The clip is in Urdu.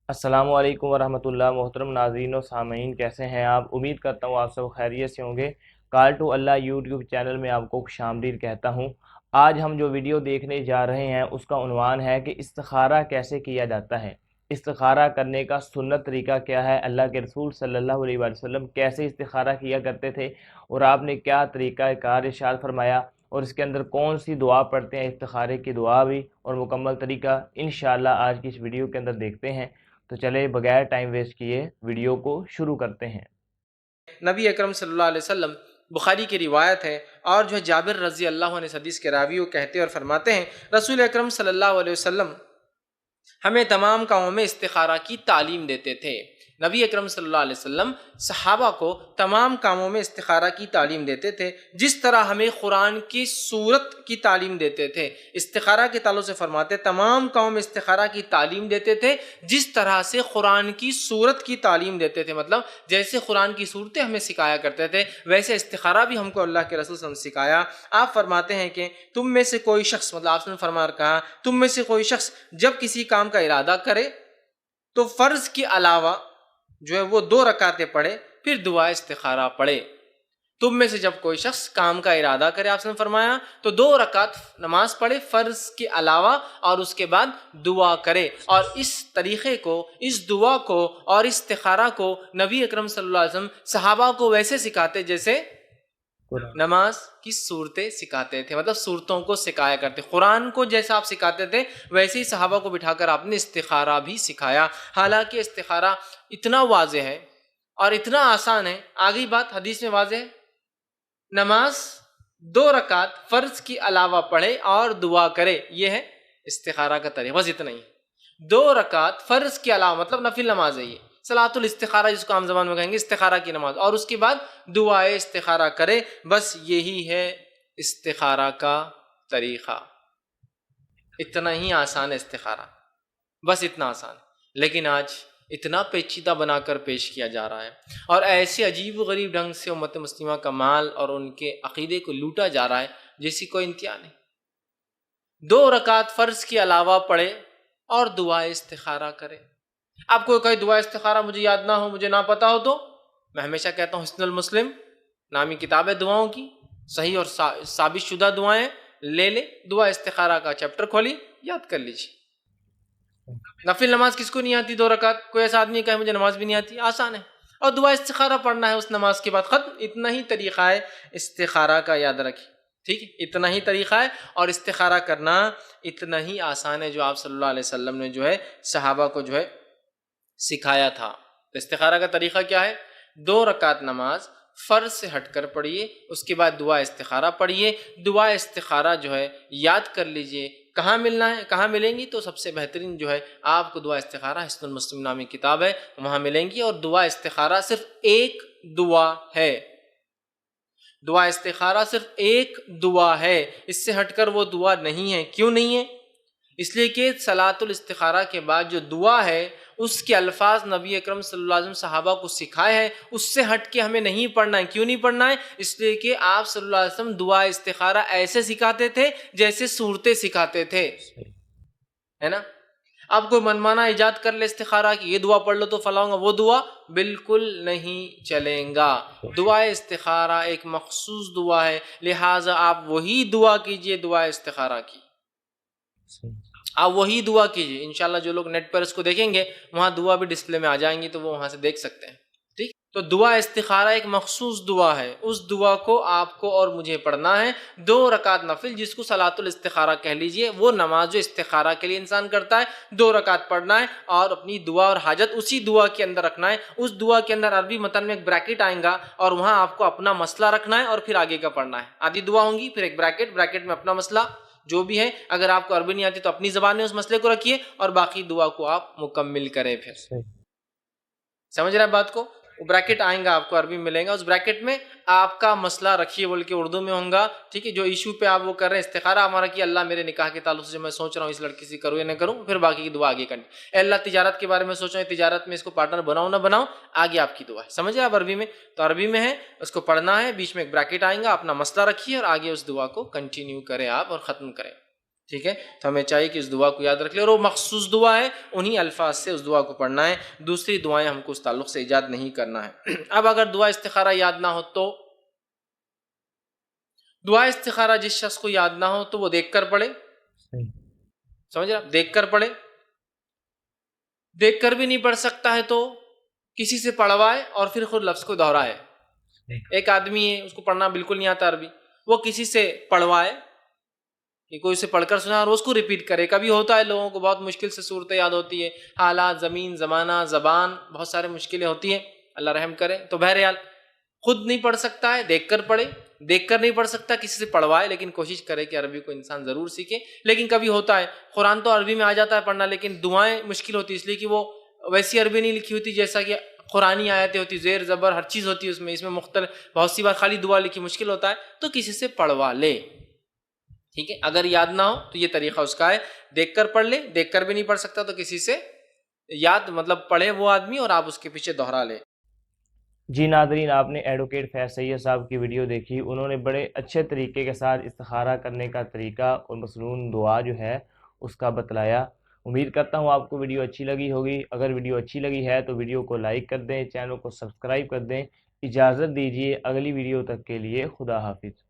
السلام علیکم ورحمۃ اللہ۔ محترم ناظرین و سامعین، کیسے ہیں آپ؟ امید کرتا ہوں آپ سب خیریت سے ہوں گے۔ Call to Allah YouTube channel میں آپ کو خوش آمدید کہتا ہوں۔ آج ہم جو ویڈیو دیکھنے جا رہے ہیں اس کا عنوان ہے کہ استخارہ کیسے کیا جاتا ہے، استخارہ کرنے کا سنت طریقہ کیا ہے، اللہ کے رسول صلی اللہ علیہ وآلہ وسلم کیسے استخارہ کیا کرتے تھے اور آپ نے کیا طریقہ کار ارشاد فرمایا، اور اس کے اندر کون سی دعا پڑھتے ہیں، استخارے کی دعا بھی اور مکمل طریقہ انشاءاللہ آج کی اس ویڈیو کے اندر دیکھتے ہیں۔ تو چلے بغیر ٹائم ویسٹ کیے ویڈیو کو شروع کرتے ہیں۔ نبی اکرم صلی اللہ علیہ وسلم، بخاری کی روایت ہے اور جو ہے جابر رضی اللہ عنہ اس حدیث کے راوی وہ کہتے اور فرماتے ہیں، رسول اکرم صلی اللہ علیہ وسلم ہمیں تمام کاموں میں استخارہ کی تعلیم دیتے تھے۔ نبی اکرم صلی اللہ علیہ وسلم صحابہ کو تمام کاموں میں استخارہ کی تعلیم دیتے تھے، جس طرح ہمیں قرآن کی سورت کی تعلیم دیتے تھے۔ استخارہ کے تعلق سے فرماتے تمام کاموں میں استخارہ کی تعلیم دیتے تھے جس طرح سے قرآن کی سورت کی تعلیم دیتے تھے، مطلب جیسے قرآن کی صورتیں ہمیں سکھایا کرتے تھے ویسے استخارہ بھی ہم کو اللہ کے رسول صلی اللہ علیہ وسلم نے سکھایا۔ آپ فرماتے ہیں کہ تم میں سے کوئی شخص، مطلب آپ نے فرما کہا تم میں سے کوئی شخص جب کسی کام کا ارادہ کرے تو فرض کے علاوہ جو ہے وہ 2 رکعتیں پڑھے، پھر دعا استخارہ پڑھے۔ تم میں سے جب کوئی شخص کام کا ارادہ کرے، آپ نے فرمایا تو 2 رکعت نماز پڑھے فرض کے علاوہ، اور اس کے بعد دعا کرے۔ اور اس طریقے کو، اس دعا کو اور استخارہ کو نبی اکرم صلی اللہ علیہ وسلم صحابہ کو ویسے سکھاتے جیسے نماز کی صورتیں سکھاتے تھے، مطلب صورتوں کو سکھایا کرتے۔ قرآن کو جیسا آپ سکھاتے تھے ویسے ہی صحابہ کو بٹھا کر آپ نے استخارہ بھی سکھایا۔ حالانکہ استخارہ اتنا واضح ہے اور اتنا آسان ہے، آگئی بات حدیث میں واضح ہے، نماز 2 رکعت فرض کے علاوہ پڑھے اور دعا کرے، یہ ہے استخارہ کا طریقہ، بس اتنا ہی۔ 2 رکعت فرض کے علاوہ، مطلب نفل نماز ہے یہ، صلاۃ الاستخارہ جس کو عام زبان میں کہیں گے، استخارہ کی نماز، اور اس کے بعد دعائے استخارہ کرے، بس یہی ہے استخارہ کا طریقہ۔ اتنا ہی آسان ہے استخارہ، بس اتنا آسان ہے، لیکن آج اتنا پیچیدہ بنا کر پیش کیا جا رہا ہے اور ایسے عجیب و غریب ڈھنگ سے امت مسلمہ کا مال اور ان کے عقیدے کو لوٹا جا رہا ہے جیسی کوئی انتہا نہیں۔ 2 رکعت فرض کے علاوہ پڑھے اور دعائے استخارہ کرے۔ آپ کو کوئی دعا استخارہ مجھے یاد نہ ہو، مجھے نہ پتا ہو، تو میں ہمیشہ کہتا ہوں حسن المسلم نامی کتاب ہے دعاؤں کی، صحیح اور ثابت شدہ دعائیں لے لے، دعا استخارہ کا چیپٹر کھولی، یاد کر لیجیے۔ نفل نماز کس کو نہیں آتی 2 رکعت؟ کوئی ایسا آدمی کہے مجھے نماز بھی نہیں آتی، آسان ہے، اور دعا استخارہ پڑھنا ہے اس نماز کے بعد، ختم۔ اتنا ہی طریقہ ہے استخارہ کا، یاد رکھیں، ٹھیک ہے؟ اتنا ہی طریقہ ہے اور استخارہ کرنا اتنا ہی آسان ہے جو آپ صلی اللہ علیہ وسلم نے جو ہے صحابہ کو جو ہے سکھایا تھا۔ تو استخارہ کا طریقہ کیا ہے؟ 2 رکعت نماز فرض سے ہٹ کر پڑھیے، اس کے بعد دعا استخارہ پڑھیے۔ دعا استخارہ جو ہے یاد کر لیجئے، کہاں ملنا ہے، کہاں ملیں گی؟ تو سب سے بہترین جو ہے آپ کو دعا استخارہ حسن المسلم نامی کتاب ہے، وہاں ملیں گی۔ اور دعا استخارہ صرف ایک دعا ہے، دعا استخارہ صرف ایک دعا ہے، اس سے ہٹ کر وہ دعا نہیں ہے۔ کیوں نہیں ہے؟ اس لیے کہ صلاۃ الاستخارہ کے بعد جو دعا ہے اس کے الفاظ نبی اکرم صلی اللہ علیہ وسلم صحابہ کو سکھائے ہیں، اس سے ہٹ کے ہمیں نہیں پڑھنا ہے۔ کیوں نہیں پڑھنا ہے؟ اس لیے کہ آپ صلی اللہ علیہ وسلم دعا استخارہ ایسے سکھاتے تھے جیسے صورتیں سکھاتے تھے، ہے نا؟ اب کوئی منمانا ایجاد کر لے استخارہ کی، یہ دعا پڑھ لو تو فلاں گا، وہ دعا بالکل نہیں چلیں گا۔ دعا استخارہ ایک مخصوص دعا ہے، لہٰذا آپ وہی دعا کیجئے دعا استخارہ کی، آپ وہی دعا کیجئے۔ انشاءاللہ جو لوگ نیٹ پر اس کو دیکھیں گے وہاں دعا بھی ڈسپلے میں آ جائیں گی تو وہ وہاں سے دیکھ سکتے ہیں، ٹھیک؟ تو دعا استخارہ ایک مخصوص دعا ہے، اس دعا کو آپ کو اور مجھے پڑھنا ہے۔ 2 رکعت نفل جس کو صلاۃ الاستخارہ کہہ لیجئے، وہ نماز جو استخارہ کے لیے انسان کرتا ہے، 2 رکعت پڑھنا ہے اور اپنی دعا اور حاجت اسی دعا کے اندر رکھنا ہے۔ اس دعا کے اندر عربی متن میں ایک بریکٹ آئیں گا اور وہاں آپ کو اپنا مسئلہ رکھنا ہے اور پھر آگے کا پڑھنا ہے۔ آدھی دعا ہوں گی، پھر ایک بریکٹ، بریکٹ میں اپنا مسئلہ جو بھی ہے، اگر آپ کو عربی نہیں آتی تو اپنی زبان میں اس مسئلے کو رکھیے اور باقی دعا کو آپ مکمل کریں۔ پھر سمجھ رہے ہیں بات کو؟ وہ بریکٹ آئیں گا، آپ کو عربی ملیں گا، اس بریکٹ میں آپ کا مسئلہ رکھیے، بول کے اردو میں ہوں گا، ٹھیک ہے؟ جو ایشو پہ آپ وہ کر رہے ہیں استخارہ ہمارا کہ اللہ میرے نکاح کے تعلق سے جو میں سوچ رہا ہوں اس لڑکی سے کروں یا نہ کروں، پھر باقی کی دعا آگے کرنی۔ اے اللہ تجارت کے بارے میں سوچ رہا ہوں، تجارت میں اس کو پارٹنر بناؤں نہ بناؤں، آگے آپ کی دعا ہے۔ سمجھ رہے آپ عربی میں؟ تو عربی میں ہے، اس کو پڑھنا ہے، بیچ میں ایک بریکٹ آئیں گا، اپنا مسئلہ رکھیے اور آگے اس دعا کو کنٹینیو کریں آپ اور ختم کریں۔ ٹھیک ہے، تو ہمیں چاہیے کہ اس دعا کو یاد رکھ لیں، اور وہ مخصوص دعا ہے، انہی الفاظ سے اس دعا کو پڑھنا ہے، دوسری دعائیں ہم کو اس تعلق سے ایجاد نہیں کرنا ہے۔ اب اگر دعا استخارہ یاد نہ ہو تو دعا استخارہ جس شخص کو یاد نہ ہو تو وہ دیکھ کر پڑھے، سمجھ رہے، دیکھ کر پڑھے، دیکھ کر بھی نہیں پڑھ سکتا ہے تو کسی سے پڑھوائے اور پھر خود لفظ کو دہرائے۔ ایک آدمی ہے، اس کو پڑھنا بالکل نہیں آتا عربی، وہ کسی سے پڑھوائے کہ کوئی اسے پڑھ کر سنا اور اس کو ریپیٹ کرے۔ کبھی ہوتا ہے لوگوں کو بہت مشکل سے صورتیں یاد ہوتی ہے، حالات، زمین، زمانہ، زبان، بہت سارے مشکلیں ہوتی ہیں، اللہ رحم کرے۔ تو بہرحال خود نہیں پڑھ سکتا ہے، دیکھ کر پڑھے، دیکھ کر نہیں پڑھ سکتا کسی سے پڑھوائے، لیکن کوشش کرے کہ عربی کو انسان ضرور سیکھے۔ لیکن کبھی ہوتا ہے قرآن تو عربی میں آ جاتا ہے پڑھنا، لیکن دعائیں مشکل ہوتی ہے، اس لیے کہ وہ ویسی عربی نہیں لکھی ہوتی جیسا کہ قرآنی آیتیں ہوتی، زیر زبر ہر چیز ہوتی ہے اس میں مختلف، بہت سی بار خالی دعا لکھی، مشکل ہوتا ہے، تو کسی سے پڑھوا لے، ٹھیک ہے۔ اگر یاد نہ ہو تو یہ طریقہ اس کا ہے، دیکھ کر پڑھ لے، دیکھ کر بھی نہیں پڑھ سکتا تو کسی سے یاد مطلب پڑھے وہ آدمی اور آپ اس کے پیچھے دہرا لے۔ جی ناظرین، آپ نے ایڈوکیٹ فیض سید صاحب کی ویڈیو دیکھی، انہوں نے بڑے اچھے طریقے کے ساتھ استخارہ کرنے کا طریقہ اور مصنون دعا جو ہے اس کا بتلایا۔ امید کرتا ہوں آپ کو ویڈیو اچھی لگی ہوگی۔ اگر ویڈیو اچھی لگی ہے تو ویڈیو کو لائک کر دیں، چینل کو سبسکرائب کر دیں۔ اجازت دیجیے اگلی ویڈیو تک کے لیے، خدا حافظ۔